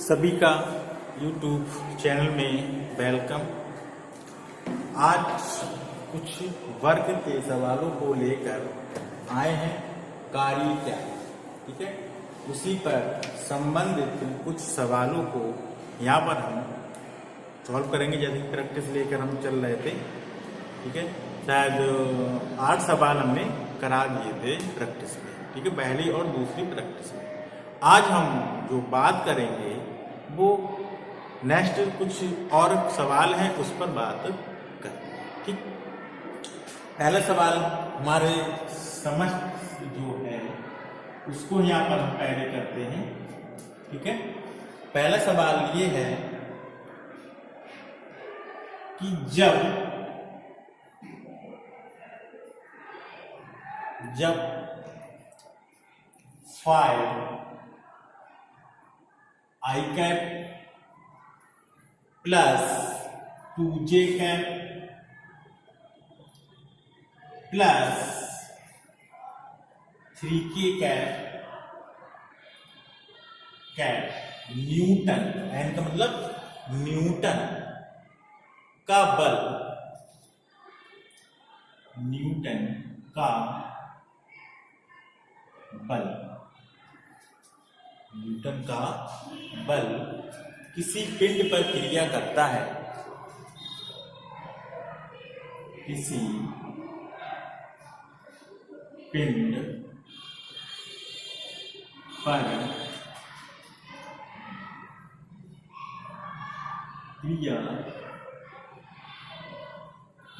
सभी का YouTube channel में वेलकम। आज कुछ वर्ग के सवालों को लेकर आए हैं, कार्य क्या है, ठीक है। उसी पर संबंधित कुछ सवालों को यहाँ पर हम सॉल्व करेंगे। जैसे प्रैक्टिस लेकर हम चल रहे थे, ठीक है। शायद 8 सवाल हमने करा दिए थे प्रैक्टिस में, ठीक है, पहली और दूसरी प्रैक्टिस में। आज हम जो बात करेंगे वो नेक्स्ट कुछ और सवाल हैं, उस पर बात करेंगे, ठीक। पहला सवाल हमारे समझ जो है उसको यहाँ पर हम पहले करते हैं, ठीक है। पहला सवाल ये है कि जब five i cap plus 2j cap plus 3k cap newton, N का मतलब न्यूटन का बल, न्यूटन का बल, न्यूटन का बल किसी पिंड पर क्रिया करता है, किसी पिंड पर क्रिया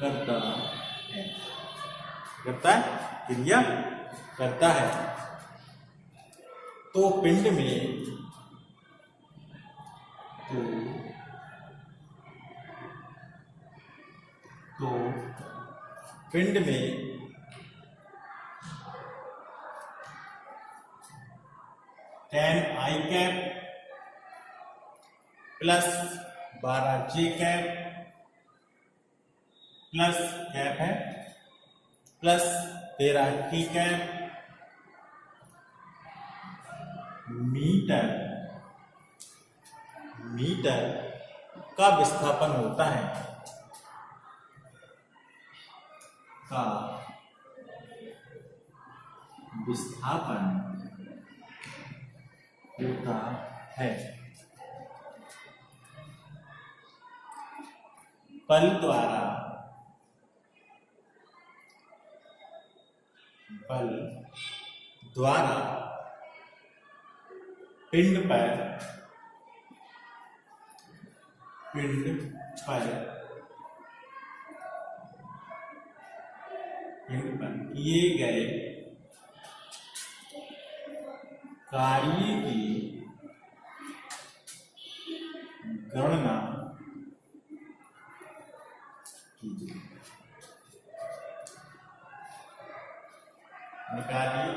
करता है, क्रिया करता है, तो पिंड में पिंड में 10i cap plus 12j cap plus cap है प्लस 13k कैप मीटर का विस्थापन होता है, का विस्थापन होता है। बल द्वारा पिंड पर किए गए कार्य की गणना कीजिए। निकालिए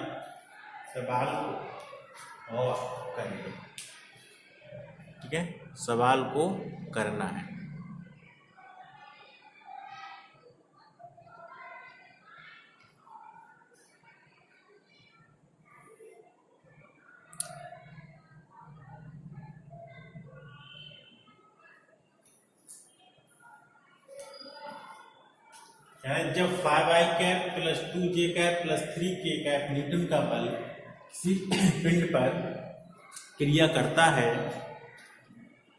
सवाल को और करिए, ठीक है। सवाल को करना है। जब 5i cap plus 2j cap plus 3k cap Newton का बल किसी पिंड पर क्रिया करता है,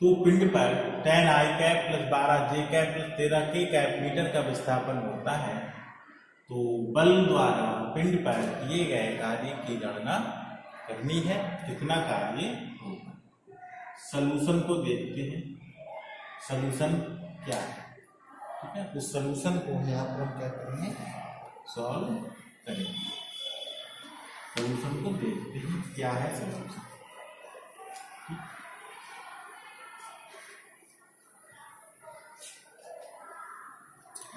तो पिंड पर 10i cap plus 12j cap plus 13k cap metre का विस्थापन होता है। तो बल द्वारा पिंड पर किए गए कार्य की गणना करनी है, कितना कार्य होगा। सॉल्यूशन को देखते हैं, सॉल्यूशन क्या है, ठीक है। तो सॉल्यूशन को यहाँ पर हम क्या करेंगे, सॉल्व करेंगे। सॉल्यूशन को देखते हैं क्या है सॉल्यूशन।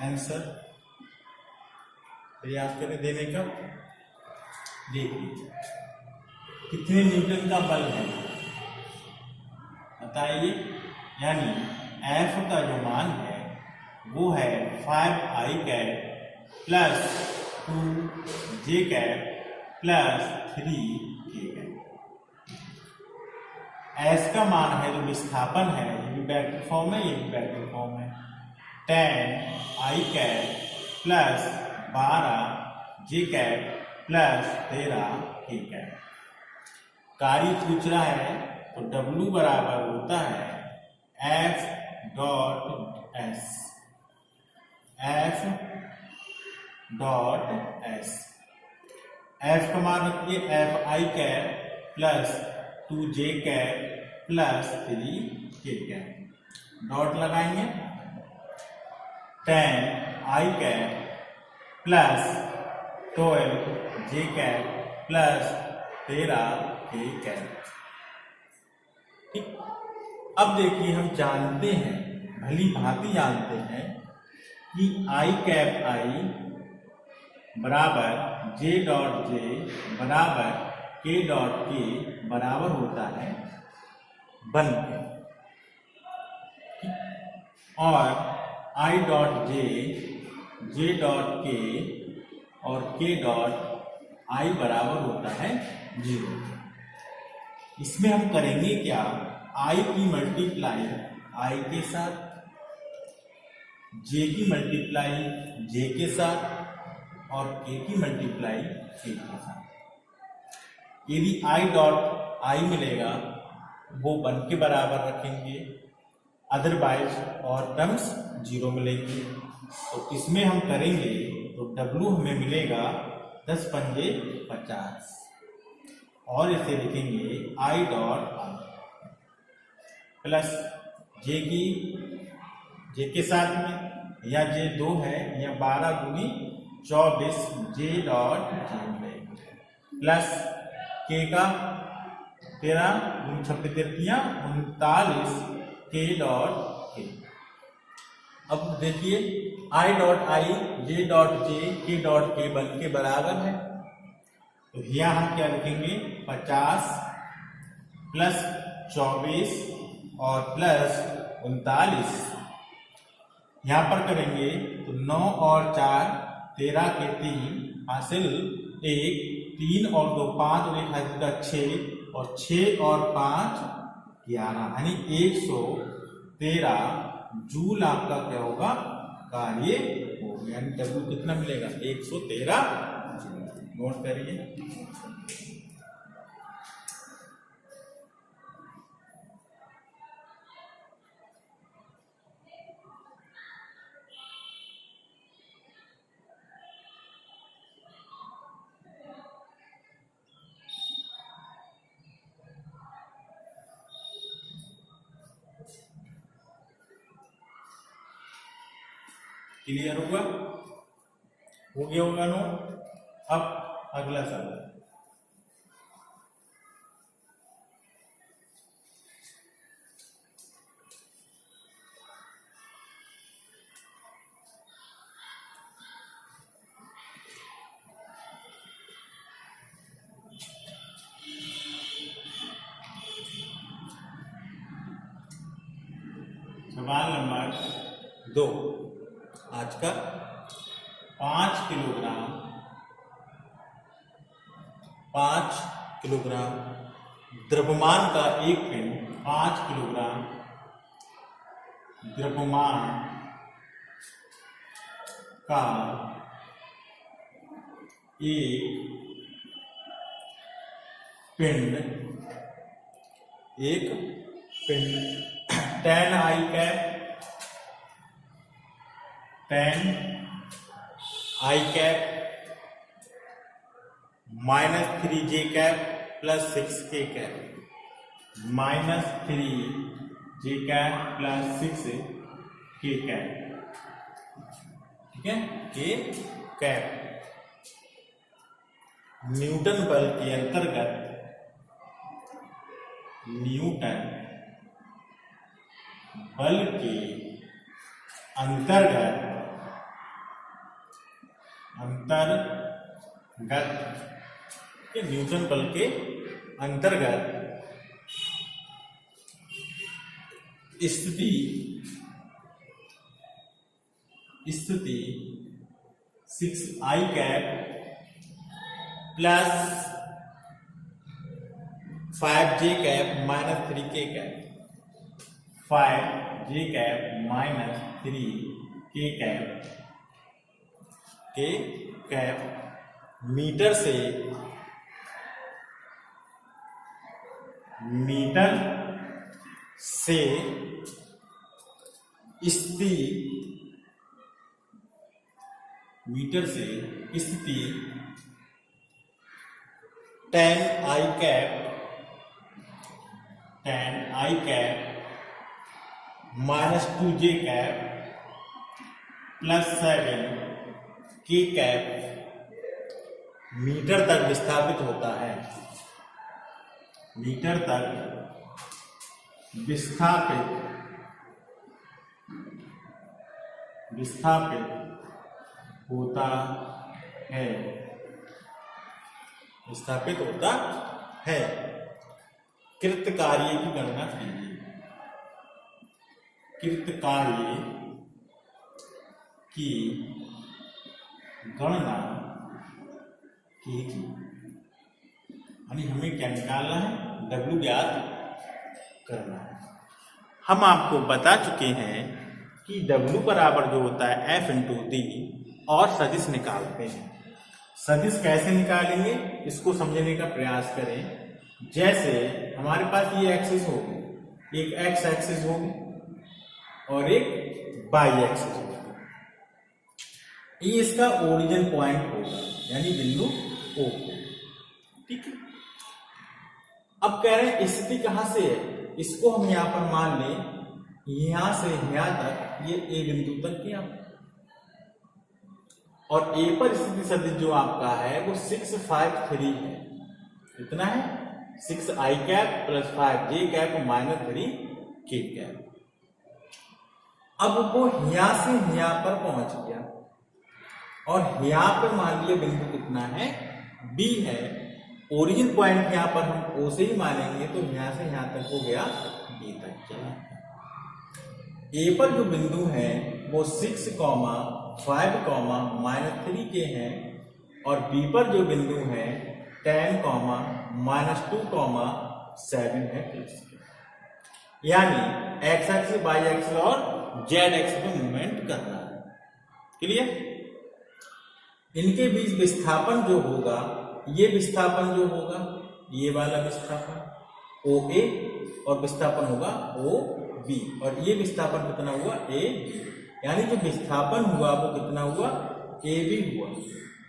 आंसर प्रयास करें देने का। देखिए कितने न्यूटन का बल है बताइए, यानी F का जो मान है वो है 5i cap plus 2j cap plus 3k cap. S का मान है जो विस्थापन है, ये भी वेक्टर फॉर्म है, ये भी वेक्टर फॉर्म है। 10 आई कैप प्लस 12 जे कैप प्लस 13 के कैप। कार्य पूछ रहा है तो W बराबर होता है F dot S, F dot S. F का मान रखिए F आई कैप प्लस 2 जे कैप प्लस 3 के कैप, डॉट लगाएंगे। 10 आई कैप प्लस 12 जे कैप प्लस 13 के कैप। ठीक, अब देखिए हम जानते हैं, भली भांति जानते हैं कि आई कैप आई बराबर जे डॉट जे बराबर के डॉट के बराबर होता है 1 के, और I dot J, J dot के और के डॉट आई बराबर होता है 0। इसमें हम करेंगे क्या, आई की मल्टीप्लाई आई के साथ, जे की मल्टीप्लाई जे के साथ और के की मल्टीप्लाई के साथ। यदि आई डॉट आई मिलेगा वो 1 के बराबर रखेंगे, अदरवाइज और टर्म्स 0 मिलेंगे। तो इसमें हम करेंगे तो W हमें मिलेगा 10 पंजे 50, और इसे लिखेंगे आई डॉट आई प्लस जे के साथ में, या जे 2 है या 12 दूनी 24 जे डॉट जे मिलेगा, प्लस के का 13 26 39 के डॉट के। अब देखिए I dot I J dot J के डॉट के 1 के बराबर है, तो यहाँ हम क्या लिखेंगे 50 प्लस 24 और प्लस 39। यहाँ पर करेंगे तो 9 और 4 13 के 3 हासिल 1, 3 और 2 5 और 1 हासिल का 6 और 6 और 5 11, यानी 113 जूल आपका क्या होगा, कार्य हो गया। यानी W कितना मिलेगा 113। नोट करिए। क्लियर होगा, हो गया होगा नोट। अब अगला सवाल, सवाल नंबर 2 आज का। 5 किलोग्राम द्रव्यमान का एक पिंड, 5 किलोग्राम द्रव्यमान का एक पिंड 10 आई कैप, 10 आई कैप -3 जे कैप प्लस 6 के कैप, -3 जे कैप प्लस 6 के कैप, ठीक है, के कैप न्यूटन बल के अंतर्गत, न्यूटन बल के अंतर्गत के न्यूटन बल के अंतर्गत स्थिति 6 i cap plus 5j cap minus 3k cap, 5j cap minus 3k cap, k cap metre से स्थिति tan I cap minus 2j cap plus 7k cap metre तक विस्थापित होता है, मीटर तक विस्थापित होता है, विस्थापित होता है। कृत कार्य की गणना कीजिए, कृत कार्य की गणना कीजिए। यानी हमें क्या निकालना है, W ज्ञात करना है। हम आपको बता चुके हैं कि W बराबर जो होता है F इंटू D और सदिश निकालते हैं। सदिश कैसे निकालेंगे इसको समझने का प्रयास करें। जैसे हमारे पास ये एक्सिस होगी, एक एक्स एक्सिस होगी और एक वाई एक्सिस होगी। ये इसका ओरिजिन पॉइंट होगा, यानी बिंदु O, ठीक है। अब कह रहे हैं स्थिति कहां से है, इसको हम यहां पर मान लें यहां से यहां तक, ये A बिंदु तक किया, और A पर स्थिति सदिश जो आपका है वो 6, 5, 3 है। कितना है, 6i cap plus 5j cap minus 3k cap. अब वो यहां से यहां पर पहुंच गया और यहां पर मान लिया बिंदु कितना है, B है। ओरिजिन पॉइंट यहां पर हम O से ही मानेंगे, तो यहां से यहां तक हो गया B तक चला। A पर जो बिंदु है वो 6, 5, माइनस 3k है, और B पर जो बिंदु है 10, माइनस 2, 7 है प्लस k। यानी x एक्सिस, y एक्सिस और z एक्सिस पे मूवमेंट करना है। क्लियर? इनके बीच विस्थापन जो होगा, ये विस्थापन जो होगा, ये वाला विस्थापन OA, और विस्थापन होगा OB, और ये विस्थापन कितना हुआ, AB। यानी जो विस्थापन हुआ वो कितना हुआ, AB हुआ।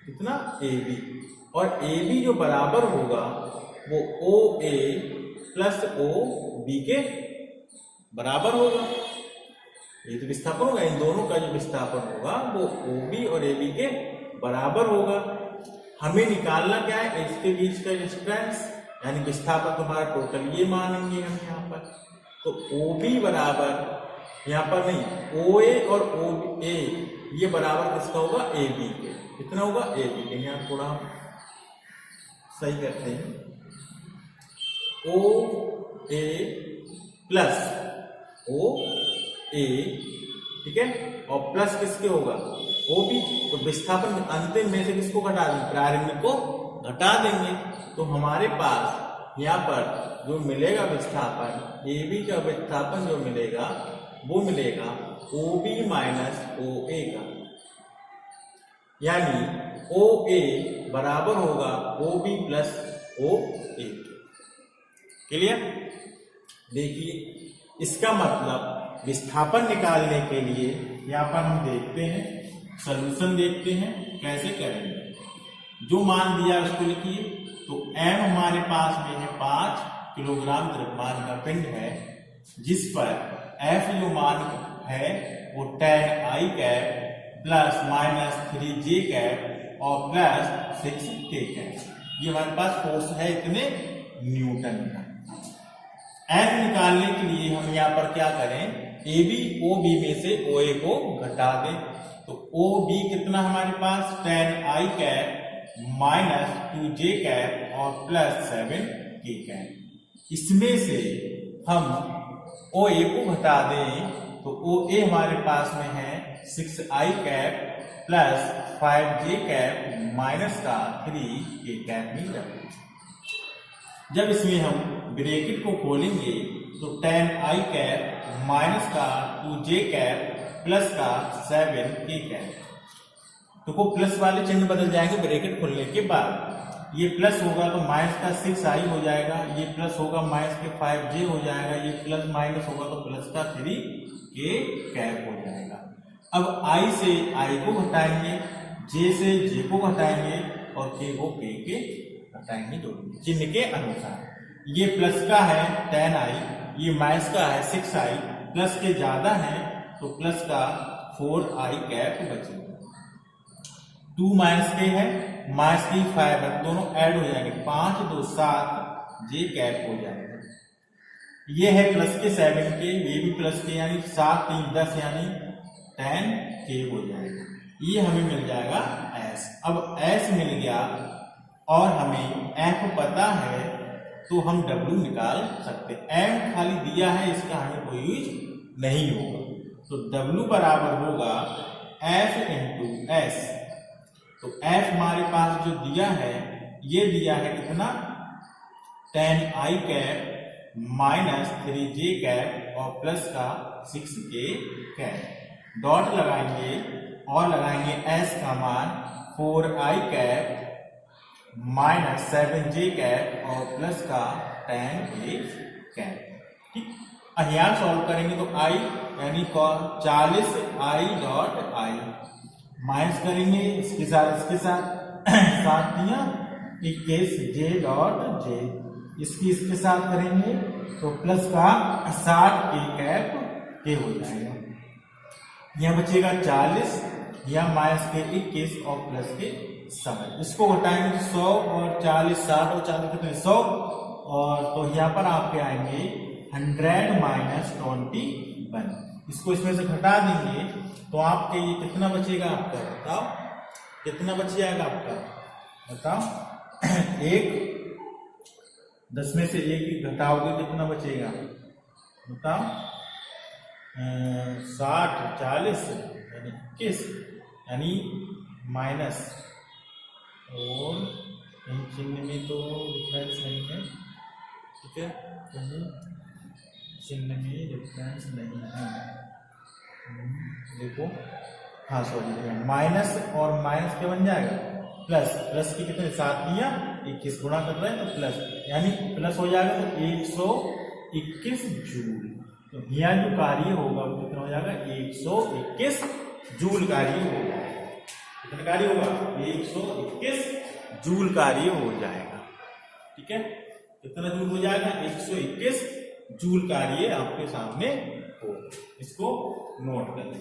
कितना, AB। और AB जो बराबर होगा वो OA प्लस OB के बराबर होगा। ये तो विस्थापन होगा, इन दोनों का जो विस्थापन होगा वो OB और AB के बराबर होगा। हमें निकालना क्या है, इसके बीच का डिस्टेंस, यानी विस्थापन तुम्हारा टोटल ये मानेंगे हम यहाँ पर। तो OB बराबर, यहाँ पर नहीं, OA और OA ये बराबर किसका होगा, AB के। कितना होगा, AB के। यहाँ थोड़ा हम सही करते हैं, OA प्लस OA, ठीक है, और प्लस किसके होगा, OB। तो विस्थापन अंतिम में से किसको घटा देंगे, प्रारंभिक को घटा देंगे। तो हमारे पास यहाँ पर जो मिलेगा विस्थापन, AB का विस्थापन जो मिलेगा वो मिलेगा OB माइनस OA का, यानी OA बराबर होगा OB प्लस OA। क्लियर? देखिए, इसका मतलब विस्थापन निकालने के लिए यहाँ पर हम देखते हैं, सॉल्यूशन देखते हैं कैसे करेंगे। जो मान दिया उसको लिखिए। तो M हमारे पास में है 5 किलोग्राम द्रव्यमान का पिंड है, जिस पर F जो मान है वो 10i cap plus minus 3j cap और प्लस 6k कैप। ये हमारे पास फोर्स है इतने न्यूटन का। F निकालने के लिए हम यहाँ पर क्या करें, AB OB में से OA को घटा दें। तो OB कितना हमारे पास, 10i cap minus 2j cap और प्लस 7k कैप। इसमें से हम OA को घटा दें तो OA हमारे पास में है 6i cap plus 5j cap minus का 3k कैप मिल जाएगा। जब इसमें हम ब्रैकेट को खोलेंगे तो tan i कैप माइनस का 2j कैप प्लस का 7k कैप, तो वो प्लस वाले चिन्ह बदल जाएंगे ब्रैकेट खोलने के बाद। ये प्लस होगा तो माइनस का 6i हो जाएगा, ये प्लस होगा माइनस के 5j हो जाएगा, ये प्लस माइनस होगा तो प्लस का 3k कैप हो जाएगा। अब i से i को घटाएंगे, j से j को घटाएंगे और k को k के घटाएंगे दोनों चिन्ह के अनुसार। ये प्लस का है tan i, ये माइनस का है 6i, प्लस के ज्यादा है तो प्लस का 4i कैप बचेगा। 2 माइनस के है, माइनस की 5 है, दोनों ऐड हो जाएंगे, 5 2 7 j कैप हो जाएगा। ये है प्लस के 7k, ये भी प्लस के यानी 7 3 10 यानी 10k हो जाएगा। ये हमें मिल जाएगा s। अब s मिल गया और हमें f पता है तो हम w निकाल सकते हैं। m खाली दिया है, इसका हमें कोई यूज नहीं होगा, तो w बराबर होगा f इंटू s। तो f हमारे पास जो दिया है, ये दिया है कितना, tan i cap minus 3j cap और प्लस का 6k कैप। डॉट लगाएंगे और लगाएंगे s का मान 4i cap minus 7j cap और प्लस का 10k कैप। ठीक, यहाँ सॉल्व करेंगे तो i यानी 40i डॉट i माइनस करेंगे इसके साथ 21 j डॉट j, इसके साथ करेंगे तो प्लस का 60k कैप k हो जाएगा। यह बचेगा 40, यह माइनस के 21 और प्लस के 7। इसको घटाएंगे 100 और 40, 60 और 40 कितने 100, और तो यहाँ पर आपके आएंगे 100 माइनस 21। इसको इसमें से घटा देंगे तो आपके ये कितना बचेगा आपका, बताओ कितना बच जाएगा आपका, बताओ। 10 में से 1 घटाओगे कितना बचेगा, बताओ। 60 40 यानी 21 यानी माइनस, और इन चिन्ह में तो डिफरेंस नहीं है, ठीक है, कहीं चिन्ह में डिफरेंस नहीं है। देखो, हाँ सॉरी, माइनस और माइनस क्या बन जाएगा, प्लस की कितने 7 दिया 21 गुणा कर रहे हैं तो प्लस, यानी प्लस हो जाएगा तो 121 जूल। तो यहाँ जो कार्य होगा वो कितना हो जाएगा, 121 जूल कार्य हो जाएगा। कितना कार्य होगा, 121 जूल कार्य हो जाएगा। ठीक है, कितना जूल हो जाएगा, 121 जूल कार्य आपके सामने हो। इसको नोट कर लें।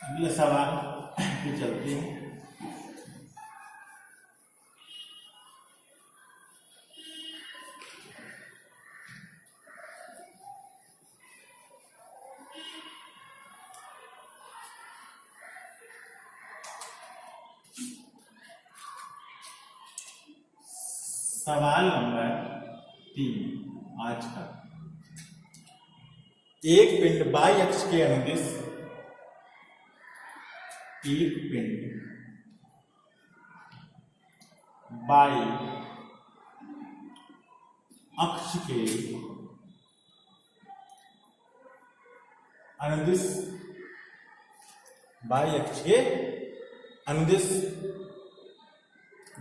अगले सवाल पे चलते हैं। सवाल नंबर 3 आज का। एक पिंड बाई अक्ष के अनुदिश, एक पिंड बाई अक्ष के अनुदिश, बाई अक्ष के अनुदिश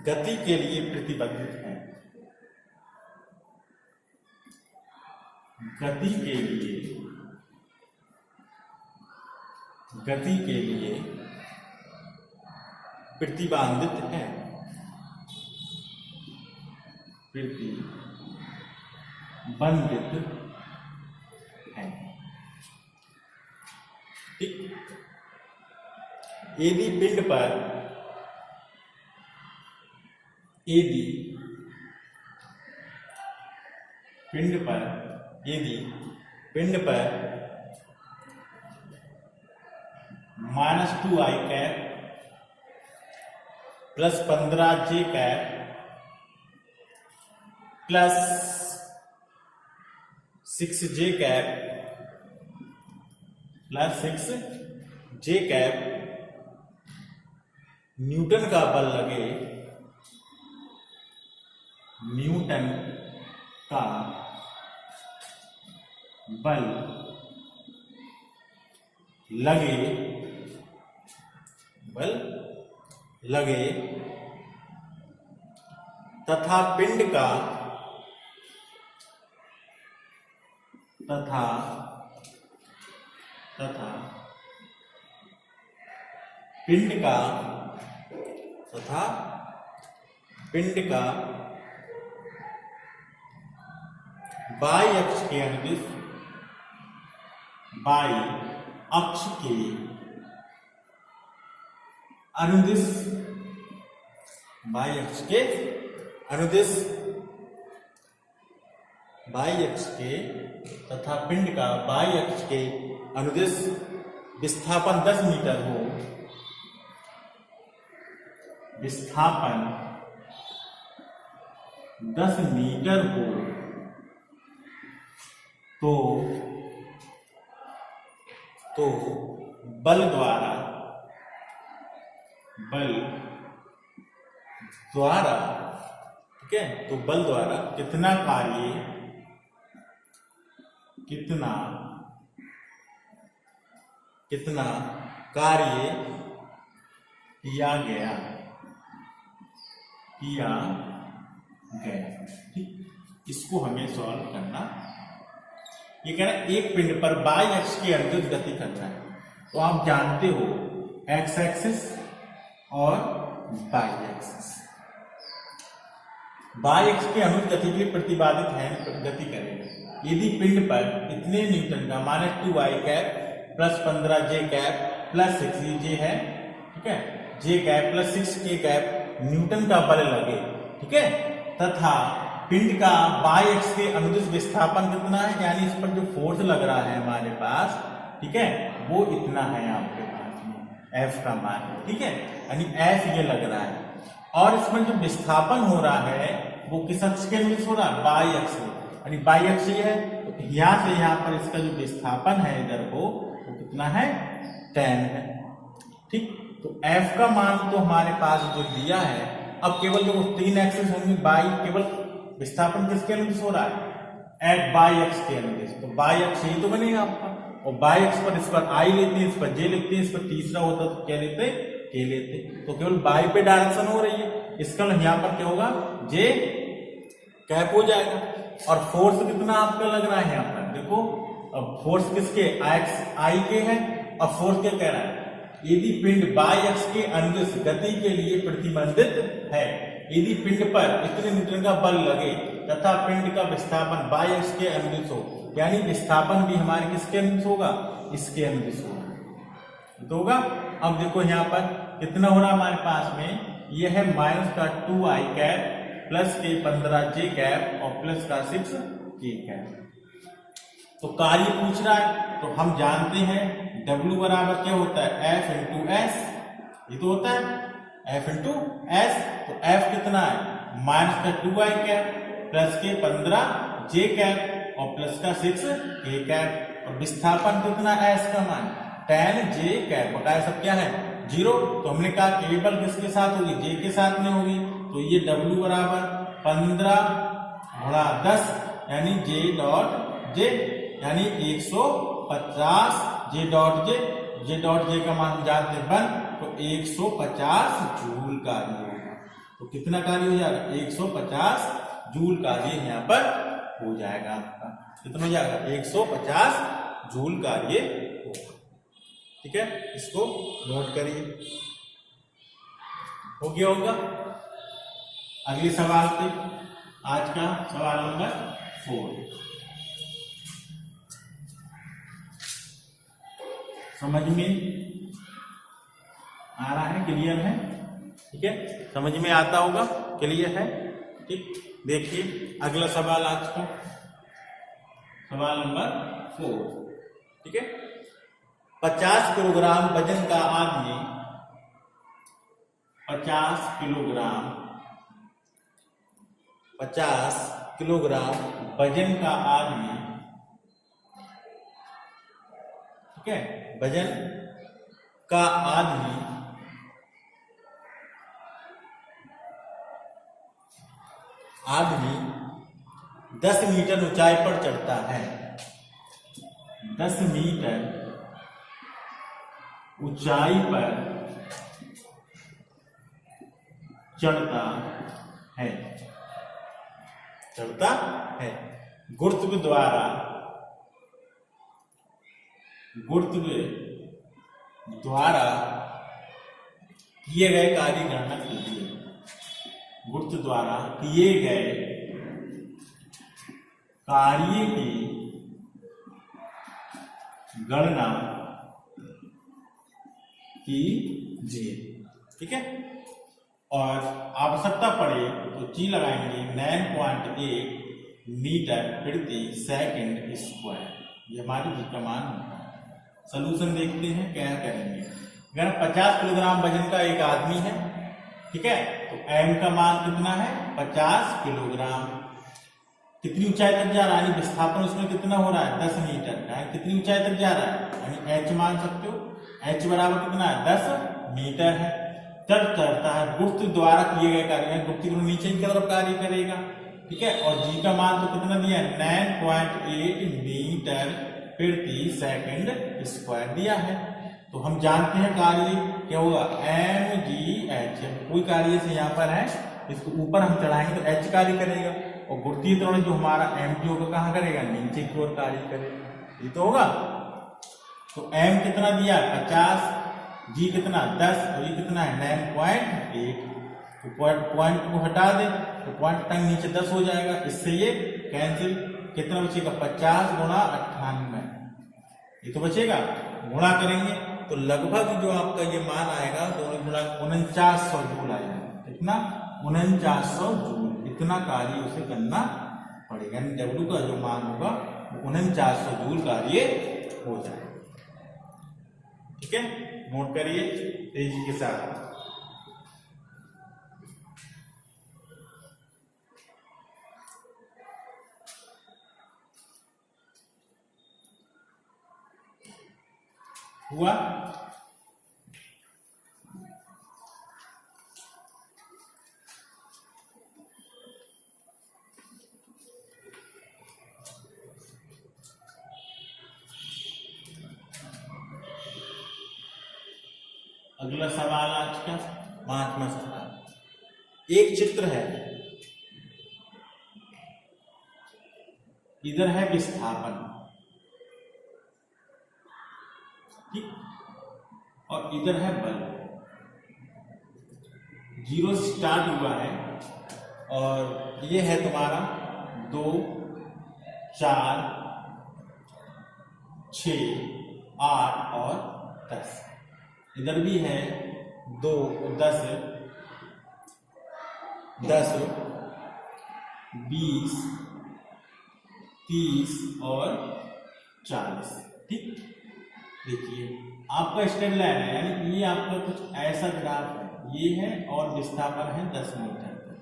गति के लिए प्रतिबंधित है। गति के लिए प्रतिबंधित है, प्रतिबंधित है। ठीक, यदि पिंड पर यदि पिंड पर -2i cap plus 15j cap plus 6j cap plus 6j cap Newton का बल लगे, न्यूटन का बल लगे तथा पिंड का बाई अक्ष के अनुदिश तथा पिंड का बाई अक्ष के अनुदिश विस्थापन 10 मीटर हो, तो बल द्वारा ठीक है, तो बल द्वारा कितना कार्य किया गया। ठीक, इसको हमें सॉल्व करना। ये कह रहा है एक पिंड पर बाई अक्ष के अनुदिश गति करना है, तो आप जानते हो एक्स एक्सिस और बाई एक्सिस। बाई अक्ष के अनुदिश गति के लिए प्रतिपादित है गति करेंगे। यदि पिंड पर इतने न्यूटन का -2i cap plus 15j cap plus 6j है, ठीक है, j cap plus 6k cap Newton का बल लगे, ठीक है, तथा पिंड का बाई अक्ष के अनुदिश विस्थापन कितना है, यानी इस पर जो फोर्स लग रहा है हमारे पास, ठीक है, वो इतना है आपके पास में F का मान, ठीक है, यानी F ये लग रहा है। और इसमें जो विस्थापन हो रहा है वो किस अक्ष के अनुदिश हो रहा है, बाई अक्ष, यानी बाई अक्ष ये है, तो यहां से यहां पर इसका जो विस्थापन है इधर वो कितना है, 10 है। ठीक, तो F का मान तो हमारे पास जो दिया है, अब केवल जो 3 एक्सिस होंगी, बाई केवल विस्थापन किसके अनुदिश हो रहा है, एट बाई अक्ष के अनुदिश, तो बाई अक्ष ही तो बनेगा आपका, और बाई अक्ष पर इस पर आई लेते हैं, इस पर जे लिखते हैं, इस पर तीसरा होता तो क्या लेते, के लेते, तो केवल बाई पे डायरेक्शन हो रही है, इसका यहाँ पर क्या होगा, जे कैप हो जाएगा। और फोर्स कितना आपका लग रहा है यहाँ पर देखो, अब फोर्स किसके, आई के है, और फोर्स क्या कह रहा है, यदि पिंड बाई अक्ष के अनुदिश गति के लिए प्रतिबंधित है, यदि पिंड पर इतने न्यूटन का बल लगे तथा पिंड का विस्थापन बाई अक्ष के अनुदिश हो, यानी विस्थापन भी हमारे किसके अनुदिश होगा, इसके अनुदिश होगा, तो होगा। अब देखो यहाँ पर कितना हो रहा है हमारे पास में, यह है -2i कैप प्लस के 15j कैप और प्लस का 6k कैप। तो कार्य पूछ रहा है, तो हम जानते हैं W बराबर क्या होता है, F इंटू एस, ये तो होता है F इंटू एस, तो F कितना है, -2i कैप प्लस के 15j कैप और प्लस का 6k कैप, और विस्थापन कितना है, S का मान 10j कैप, बकाया सब क्या है 0, तो हमने कहा केवल किसके साथ होगी, j के साथ में होगी, तो ये W बराबर 15 गुणा 10 यानी j डॉट j, यानी 150 j डॉट j का मान जानते हैं 1, तो 150 जूल कार्य होगा। तो कितना कार्य हो जाएगा, 150 जूल कार्य यहाँ पर हो जाएगा आपका, कितना हो जाएगा, 150 जूल कार्य होगा। ठीक है, इसको नोट करिए, हो गया होगा। अगले सवाल पे, आज का सवाल नंबर 4, समझ में आ रहा है, क्लियर है, ठीक है, समझ में आता होगा, क्लियर है। ठीक, देखिए अगला सवाल आज का, सवाल नंबर 4, ठीक है। 50 किलोग्राम वजन का आदमी 50 किलोग्राम वजन का आदमी, ठीक है, वजन का आदमी 10 मीटर ऊंचाई पर चढ़ता है। 10 मीटर ऊंचाई पर चढ़ता है। गुरुत्व द्वारा किए गए कार्य गणना कीजिए। गुरुत्व द्वारा किए गए कार्य की गणना कीजिए, ठीक है। और आवश्यकता पड़े तो जी लगाएंगे 9.8 मीटर प्रति सेकंड स्क्वायर, ये हमारी जी का मान होता है। सलूशन देखते हैं क्या करेंगे। अगर 50 किलोग्राम वजन का एक आदमी है, ठीक है, तो m का मान कितना है 50 किलोग्राम। कितनी ऊंचाई तक जा रहा है, विस्थापन उसमें कितना हो रहा है 10 मीटर का, कितनी ऊंचाई तक जा रहा है, यानी h मान सकते हो। h बराबर कितना है 10 मीटर है। तब चढ़ता है गुरुत्व द्वारा किए गए कार्य, गुरुत्व नीचे की तरफ कार्य करेगा, ठीक है। और जी का मान तो कितना दिया है 9.8 मीटर प्रति सेकंड स्क्वायर दिया है। तो हम जानते हैं कार्य क्या होगा mgh। कोई कार्य से यहाँ पर है, इसको ऊपर हम चढ़ाएंगे तो h कार्य करेगा, और गुरुत्वीय त्वरण जो हमारा mg होगा कहाँ करेगा, नीचे की ओर कार्य करेगा, ये तो होगा। तो m कितना दिया 50, g कितना 10, और ये कितना है 9.8। तो पॉइंट को हटा दे तो पॉइंट टाइम नीचे 10 हो जाएगा, इससे ये कैंसिल। कितना बचेगा 50 गुणा 98, ये तो बचेगा। गुणा करेंगे तो लगभग जो आपका ये मान आएगा दोनों गुणा 4900 जूल आएगा। कितना 4900 जूल, इतना कार्य उसे करना पड़ेगा, यानी W का जो मान होगा 4900 जूल कार्य हो जाएगा, ठीक है। नोट करिए तेजी के साथ। हुआ अगला सवाल आज का 5वां सवाल। एक चित्र है, इधर है विस्थापन, ठीक, और इधर है बल। 0 से स्टार्ट हुआ है और ये है तुम्हारा 2, 4, 6, 8 और 10। इधर भी है 2, 10, 10, 20, 30 और 40, ठीक। देखिए आपका स्ट्रेट लाइन है, यानी ये आपका कुछ ऐसा ग्राफ है, ये है और विस्थापन है 10 मीटर तक,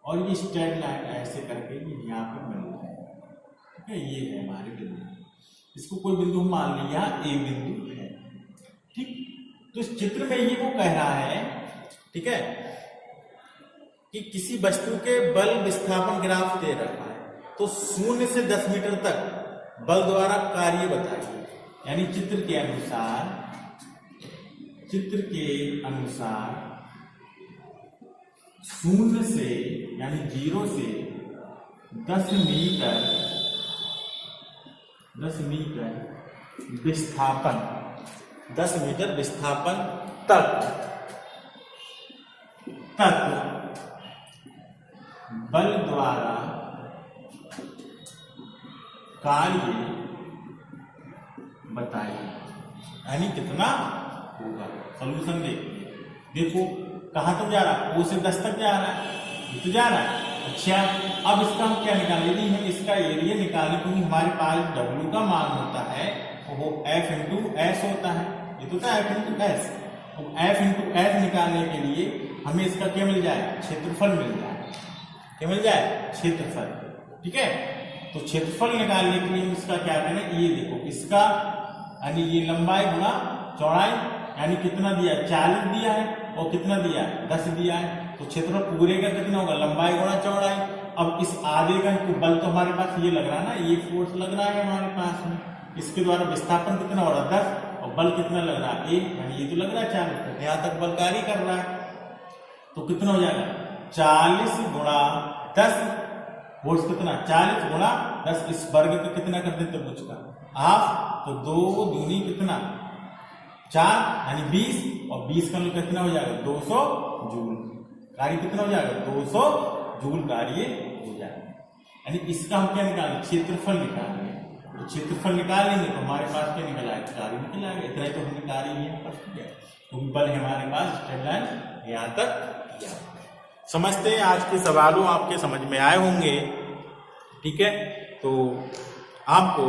और ये स्ट्रेट लाइन ऐसे करके ये यहाँ पे मिल रहा है, ठीक है। ये है हमारे बिंदु, इसको कोई बिंदु मान लिया A बिंदु है, ठीक। तो इस चित्र में ये वो कह रहा है, ठीक है, कि किसी वस्तु के बल विस्थापन ग्राफ दे रखा है, तो 0 से 10 मीटर तक बल द्वारा कार्य बताइए। यानी चित्र के अनुसार 0 से यानी 0 से 10 मीटर विस्थापन, 10 मीटर विस्थापन तक बल द्वारा कार्य बताइए, यानी कितना होगा। सॉल्यूशन देखिए, देखो कहां तक जा रहा है, O से 10 तक जा रहा है, ये तो जा रहा है, अच्छा, अब इसका हम क्या निकालें? यदि हम इसका एरिया निकालें, क्योंकि हमारे पास W का मान होता है वो F इंटू एस होता है, ये तो था F इंटू एस। तो F इंटू एस निकालने के लिए हमें इसका क्या मिल जाए? क्षेत्रफल मिल जाए। क्या मिल जाए? क्षेत्रफल। ठीक है, तो क्षेत्रफल निकालने के लिए हम इसका क्या करें? ये देखो, इसका यानी ये लंबाई गुणा चौड़ाई, यानी कितना दिया? 40 दिया है, और कितना दिया? 10 दिया है। तो क्षेत्रफल पूरे का कितना होगा? लंबाई गुणा चौड़ाई। अब इस आधे का बल तो हमारे पास ये लग रहा है ना, ये फोर्स लग रहा है हमारे पास में, इसके द्वारा विस्थापन कितना हो रहा है? 10, और बल कितना लग रहा है? 1, यानी ये तो लग रहा है 40, यहाँ तक बल कार्य कर रहा है। तो कितना हो जाएगा? 40 गुणा 10 फोर्स कितना? 40 गुणा 10, इस वर्ग का कितना कर देते त्रिभुज का? हाफ। तो 2 दूनी कितना? 4, यानी 20, और 20 का कितना हो जाएगा? 200 जूल। कार्य कितना हो जाएगा? 200 जूल कार्य हो जाएगा। यानी इसका हम क्या निकालें? क्षेत्रफल निकालेंगे। तो क्षेत्रफल निकालेंगे तो हमारे पास क्या निकल आएगा? कार्य निकल आएगा। इतना ही तो हमने कार्य लिया, क्योंकि बल हमारे पास स्ट्रेट लाइन यहाँ तक किया। समझते हैं, आज के सवालों आपके समझ में आए होंगे। ठीक है, तो आपको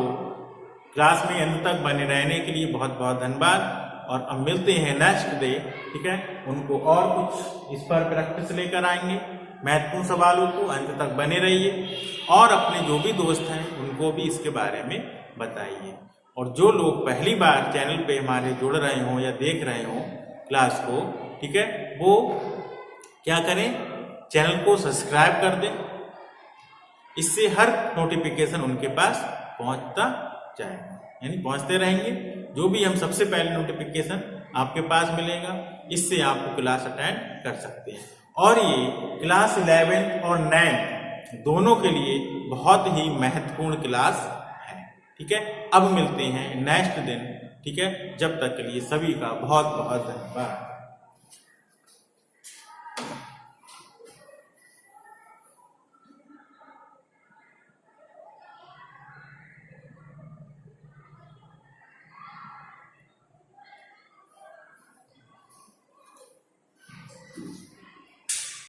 क्लास में अंत तक बने रहने के लिए बहुत बहुत धन्यवाद, और अब मिलते हैं नेक्स्ट डे। ठीक है, उनको और कुछ इस पर प्रैक्टिस लेकर आएंगे। महत्वपूर्ण सवालों को अंत तक बने रहिए, और अपने जो भी दोस्त हैं उनको भी इसके बारे में बताइए। और जो लोग पहली बार चैनल पे हमारे जुड़ रहे हों या देख रहे हों क्लास को, ठीक है, वो क्या करें? चैनल को सब्सक्राइब कर दें, इससे हर नोटिफिकेशन उनके पास पहुंचता जाएगा, यानी पहुंचते रहेंगे। जो भी हम सबसे पहले नोटिफिकेशन आपके पास मिलेगा, इससे आपको क्लास अटेंड कर सकते हैं। और ये क्लास 11 और 9 दोनों के लिए बहुत ही महत्वपूर्ण क्लास है। ठीक है, अब मिलते हैं नेक्स्ट दिन। ठीक है, जब तक के लिए सभी का बहुत बहुत धन्यवाद।